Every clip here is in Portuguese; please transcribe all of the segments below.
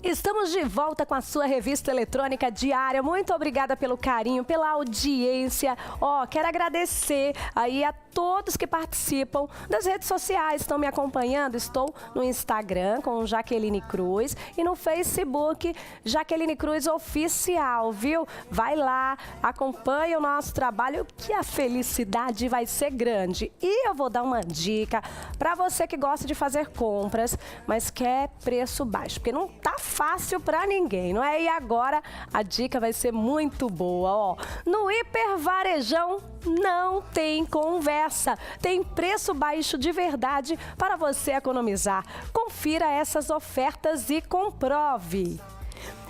Estamos de volta com a sua revista eletrônica diária. Muito obrigada pelo carinho, pela audiência. Quero agradecer aí a todos que participam das redes sociais, estão me acompanhando. Estou no Instagram com Jaqueline Cruz e no Facebook Jaqueline Cruz Oficial, viu? Vai lá, acompanha o nosso trabalho que a felicidade vai ser grande. E eu vou dar uma dica para você que gosta de fazer compras, mas quer preço baixo, porque não tá fácil para ninguém, não é? E agora a dica vai ser muito boa, No Hipervarejão não tem conversa, tem preço baixo de verdade para você economizar. Confira essas ofertas e comprove.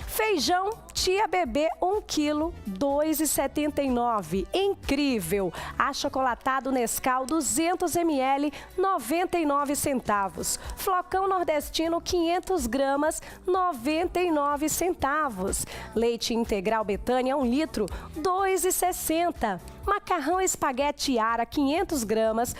Feijão Tia Bebê 1 kg, R$ 2,79. Incrível! Achocolatado Nescau 200 ml, 99 centavos. Flocão nordestino 500 gramas, 99 centavos. Leite integral Betânia 1 litro, R$ 2,60. Macarrão espaguete Ara 500 gramas, R$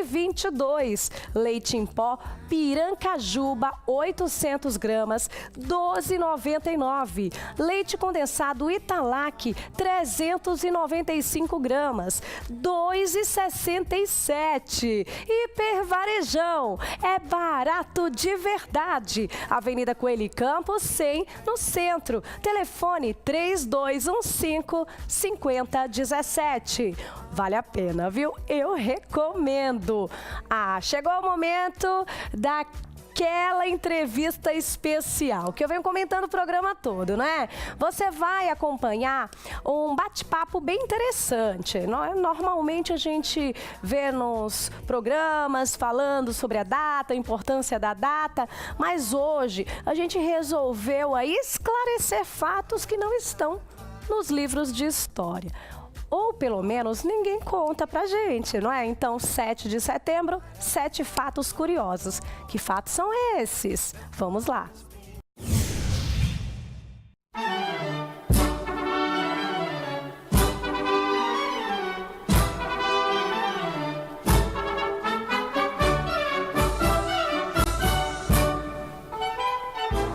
1,22. Leite em pó Pirancajuba 800 gramas, R$ 12,99. Leite condensado Italac 395 gramas, R$ 2,67. Hipervarejão, é barato de verdade. Avenida Coelho Campos 100, no centro. Telefone 3215-5017. Vale a pena, viu? Eu recomendo. Chegou o momento daquela entrevista especial que eu venho comentando o programa todo, né? Você vai acompanhar um bate-papo bem interessante. Normalmente a gente vê nos programas falando sobre a data, a importância da data, mas hoje a gente resolveu aí esclarecer fatos que não estão nos livros de história. Ou pelo menos ninguém conta pra gente, não é? Então, 7 de setembro, 7 fatos curiosos. Que fatos são esses? Vamos lá.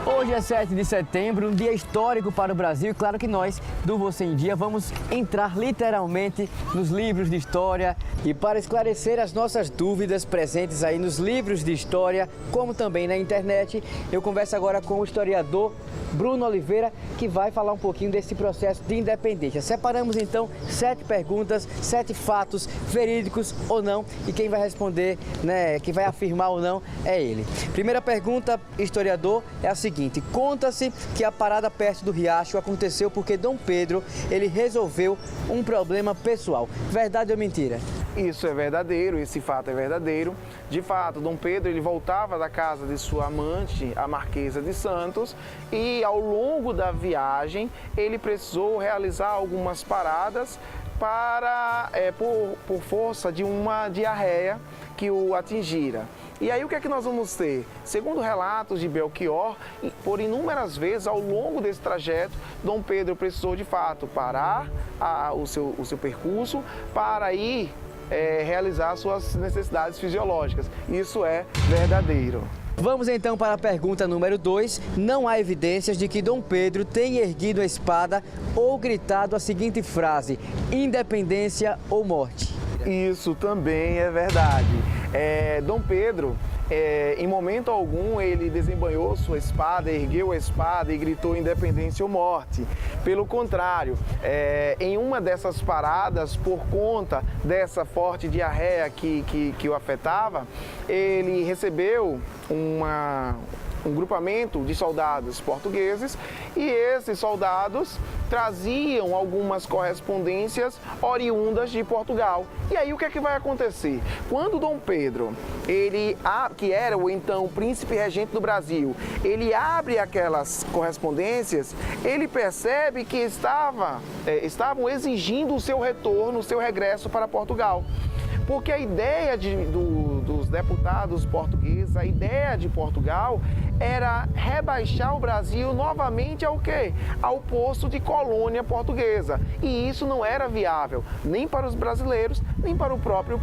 Hoje é 7 de setembro, um dia histórico para o Brasil e claro que nós, do Você em Dia, vamos entrar literalmente nos livros de história e para esclarecer as nossas dúvidas presentes aí nos livros de história, como também na internet, eu converso agora com o historiador Bruno Oliveira, que vai falar um pouquinho desse processo de independência. Separamos então 7 perguntas, 7 fatos verídicos ou não, e quem vai responder, quem vai afirmar ou não é ele. Primeira pergunta, historiador, é a seguinte: conta-se que a parada perto do riacho aconteceu porque Dom Pedro, ele resolveu um problema pessoal. Verdade ou mentira? Isso é verdadeiro, esse fato é verdadeiro. De fato, Dom Pedro ele voltava da casa de sua amante, a Marquesa de Santos, e ao longo da viagem ele precisou realizar algumas paradas por força de uma diarreia que o atingira. E aí o que é que nós vamos ter? Segundo relatos de Belchior, por inúmeras vezes ao longo desse trajeto, Dom Pedro precisou de fato parar o seu percurso para ir realizar suas necessidades fisiológicas. Isso é verdadeiro. Vamos então para a pergunta número 2. Não há evidências de que Dom Pedro tenha erguido a espada ou gritado a seguinte frase: independência ou morte. Isso também é verdade. Dom Pedro, em momento algum, ele desembanhou sua espada, ergueu a espada e gritou independência ou morte. Pelo contrário, em uma dessas paradas, por conta dessa forte diarreia que o afetava, ele recebeu um grupamento de soldados portugueses e esses soldados traziam algumas correspondências oriundas de Portugal. E aí o que é que vai acontecer? Quando Dom Pedro, que era o então príncipe regente do Brasil, ele abre aquelas correspondências, ele percebe que estavam exigindo o seu retorno, o seu regresso para Portugal. Porque a ideia dos os deputados portugueses, a ideia de Portugal era rebaixar o Brasil novamente ao quê? Ao posto de colônia portuguesa. E isso não era viável, nem para os brasileiros, nem para o próprio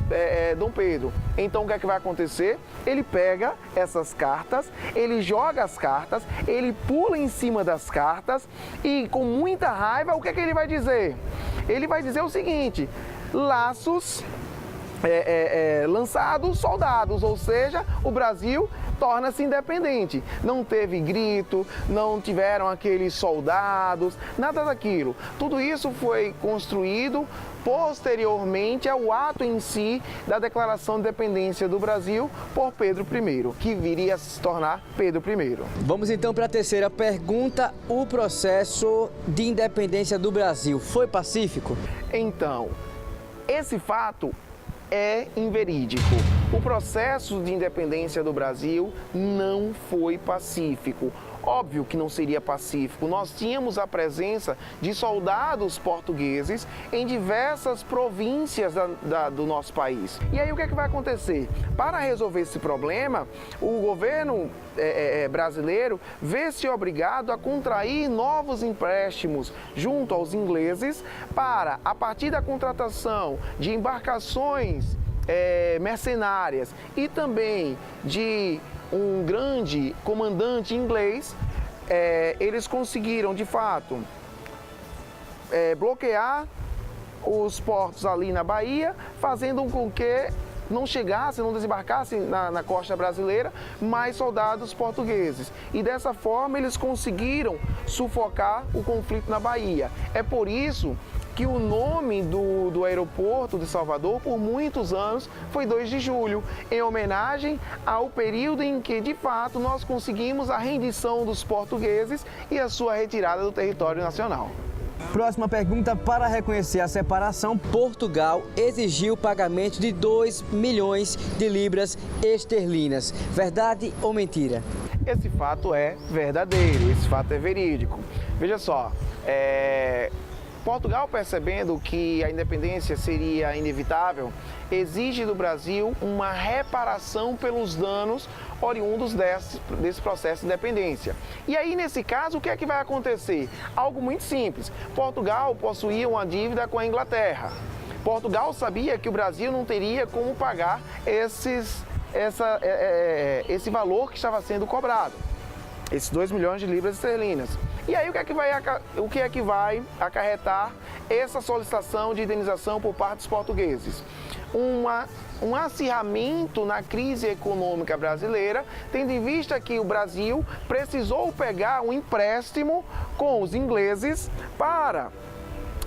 Dom Pedro. Então o que é que vai acontecer? Ele pega essas cartas, ele joga as cartas, ele pula em cima das cartas e com muita raiva, o que é que ele vai dizer? Ele vai dizer o seguinte: laços lançados, soldados, ou seja, o Brasil torna-se independente. Não teve grito, não tiveram aqueles soldados, nada daquilo. Tudo isso foi construído posteriormente ao ato em si da declaração de independência do Brasil por Pedro I, que viria a se tornar Pedro I. Vamos então para a terceira pergunta. O processo de independência do Brasil foi pacífico? Então, esse fato é inverídico. O processo de independência do Brasil não foi pacífico. Óbvio que não seria pacífico. Nós tínhamos a presença de soldados portugueses em diversas províncias do nosso país. E aí o que é que vai acontecer? Para resolver esse problema, o governo brasileiro vê-se obrigado a contrair novos empréstimos junto aos ingleses para, a partir da contratação de embarcações mercenárias e também de um grande comandante inglês, eles conseguiram, de fato, bloquear os portos ali na Bahia, fazendo com que não chegassem, não desembarcassem na costa brasileira mais soldados portugueses. E dessa forma eles conseguiram sufocar o conflito na Bahia. É por isso que o nome do aeroporto de Salvador, por muitos anos, foi 2 de julho, em homenagem ao período em que, de fato, nós conseguimos a rendição dos portugueses e a sua retirada do território nacional. Próxima pergunta. Para reconhecer a separação, Portugal exigiu o pagamento de 2 milhões de libras esterlinas. Verdade ou mentira? Esse fato é verdadeiro, esse fato é verídico. Veja só, Portugal, percebendo que a independência seria inevitável, exige do Brasil uma reparação pelos danos oriundos desse processo de independência. E aí, nesse caso, o que é que vai acontecer? Algo muito simples. Portugal possuía uma dívida com a Inglaterra. Portugal sabia que o Brasil não teria como pagar esse valor que estava sendo cobrado, esses 2 milhões de libras esterlinas. E aí o que é que vai acarretar essa solicitação de indenização por parte dos portugueses? Um acirramento na crise econômica brasileira, tendo em vista que o Brasil precisou pegar um empréstimo com os ingleses para,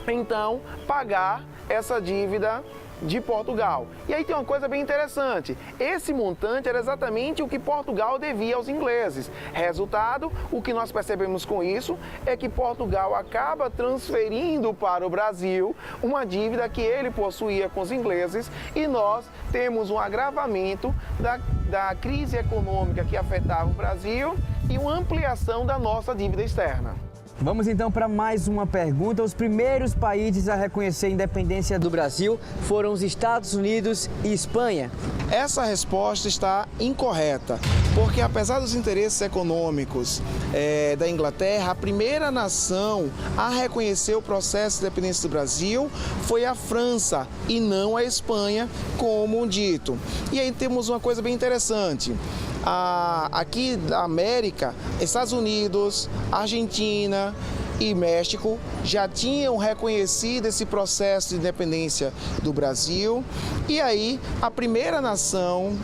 então, pagar essa dívida de Portugal. E aí tem uma coisa bem interessante. Esse montante era exatamente o que Portugal devia aos ingleses. Resultado, o que nós percebemos com isso é que Portugal acaba transferindo para o Brasil uma dívida que ele possuía com os ingleses e nós temos um agravamento da crise econômica que afetava o Brasil e uma ampliação da nossa dívida externa. Vamos então para mais uma pergunta. Os primeiros países a reconhecer a independência do Brasil foram os Estados Unidos e Espanha? Essa resposta está incorreta, porque apesar dos interesses econômicos da Inglaterra, a primeira nação a reconhecer o processo de independência do Brasil foi a França e não a Espanha, como dito. E aí temos uma coisa bem interessante. Aqui da América, Estados Unidos, Argentina e México já tinham reconhecido esse processo de independência do Brasil. E aí, a primeira nação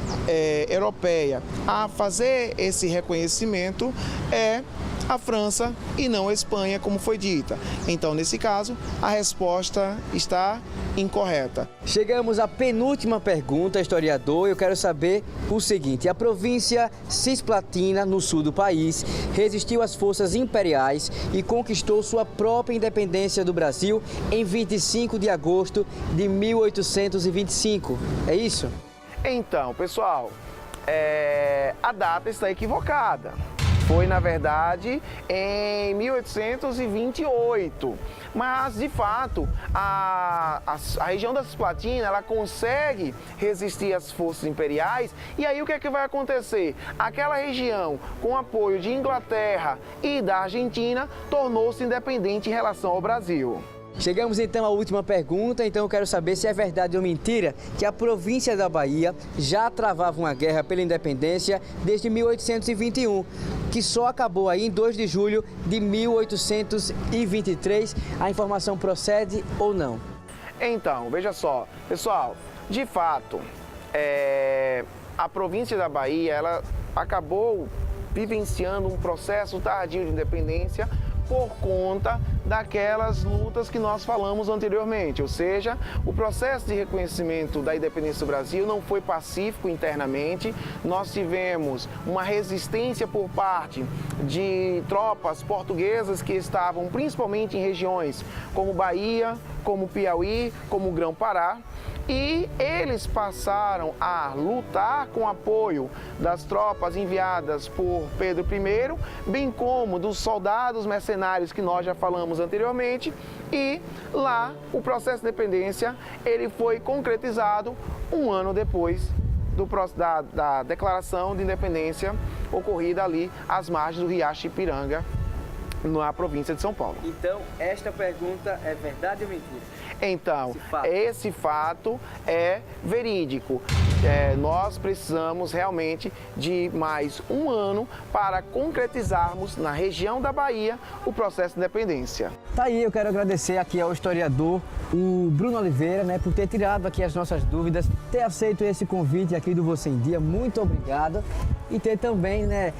europeia a fazer esse reconhecimento é a França e não a Espanha, como foi dita. Então, nesse caso, a resposta está incorreta. Chegamos à penúltima pergunta, historiador. Eu quero saber o seguinte: a província Cisplatina, no sul do país, resistiu às forças imperiais e conquistou sua própria independência do Brasil em 25 de agosto de 1825. É isso? Então, pessoal, a data está equivocada. Foi, na verdade, em 1828. Mas, de fato, a região da Cisplatina, ela consegue resistir às forças imperiais. E aí, o que é que vai acontecer? Aquela região, com apoio de Inglaterra e da Argentina, tornou-se independente em relação ao Brasil. Chegamos então à última pergunta, então eu quero saber se é verdade ou mentira que a província da Bahia já travava uma guerra pela independência desde 1821, que só acabou aí em 2 de julho de 1823. A informação procede ou não? Então, veja só, pessoal, de fato, a província da Bahia, ela acabou vivenciando um processo tardio de independência por conta daquelas lutas que nós falamos anteriormente, ou seja, o processo de reconhecimento da independência do Brasil não foi pacífico internamente. Nós tivemos uma resistência por parte de tropas portuguesas que estavam principalmente em regiões como Bahia, como Piauí, como Grão-Pará. E eles passaram a lutar com apoio das tropas enviadas por Pedro I, bem como dos soldados mercenários que nós já falamos anteriormente. E lá o processo de independência ele foi concretizado um ano depois da declaração de independência ocorrida ali às margens do Riacho Ipiranga, na província de São Paulo. Então, esta pergunta é verdade ou mentira? Então, esse fato é verídico. Nós precisamos realmente de mais um ano para concretizarmos na região da Bahia o processo de independência. Tá aí, eu quero agradecer aqui ao historiador, o Bruno Oliveira, né, por ter tirado aqui as nossas dúvidas, ter aceito esse convite aqui do Você em Dia. Muito obrigado. E ter também, né,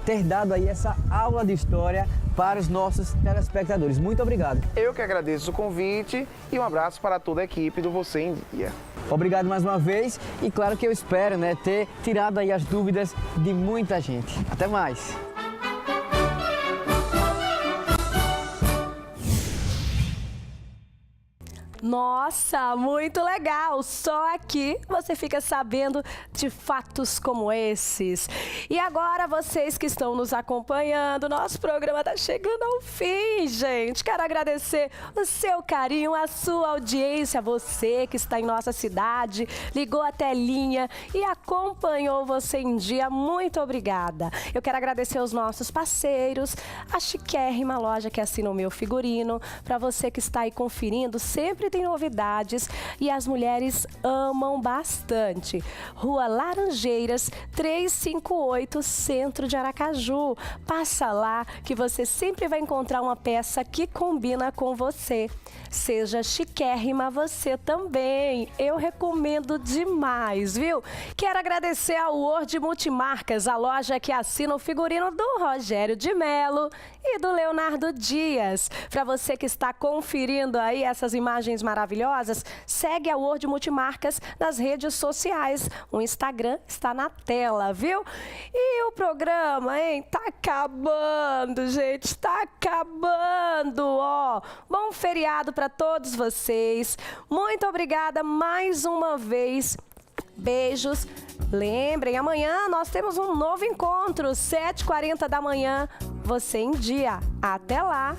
ter dado aí essa aula de história para os nossos telespectadores. Muito obrigado. Eu que agradeço o convite e um abraço para toda a equipe do Você em Dia. Obrigado mais uma vez e claro que eu espero, né, ter tirado aí as dúvidas de muita gente. Até mais. Nossa, muito legal! Só aqui você fica sabendo de fatos como esses. E agora, vocês que estão nos acompanhando, nosso programa está chegando ao fim, gente. Quero agradecer o seu carinho, a sua audiência, você que está em nossa cidade, ligou a telinha e acompanhou Você em Dia. Muito obrigada. Eu quero agradecer os nossos parceiros, a chiquérrima loja que assina o meu figurino. Para você que está aí conferindo, sempre tem novidades e as mulheres amam bastante. Rua Laranjeiras, 358, Centro de Aracaju. Passa lá que você sempre vai encontrar uma peça que combina com você. Seja chiquérrima você também. Eu recomendo demais, viu? Quero agradecer ao Word Multimarcas, a loja que assina o figurino do Rogério de Melo e do Leonardo Dias. Para você que está conferindo aí essas imagens maravilhosas, segue a Word Multimarcas nas redes sociais. O Instagram está na tela, viu? E o programa, hein? Tá acabando, gente. Tá acabando, ó. Bom feriado para todos vocês. Muito obrigada mais uma vez. Beijos. Lembrem, amanhã nós temos um novo encontro, 7h40 da manhã. Você em Dia. Até lá!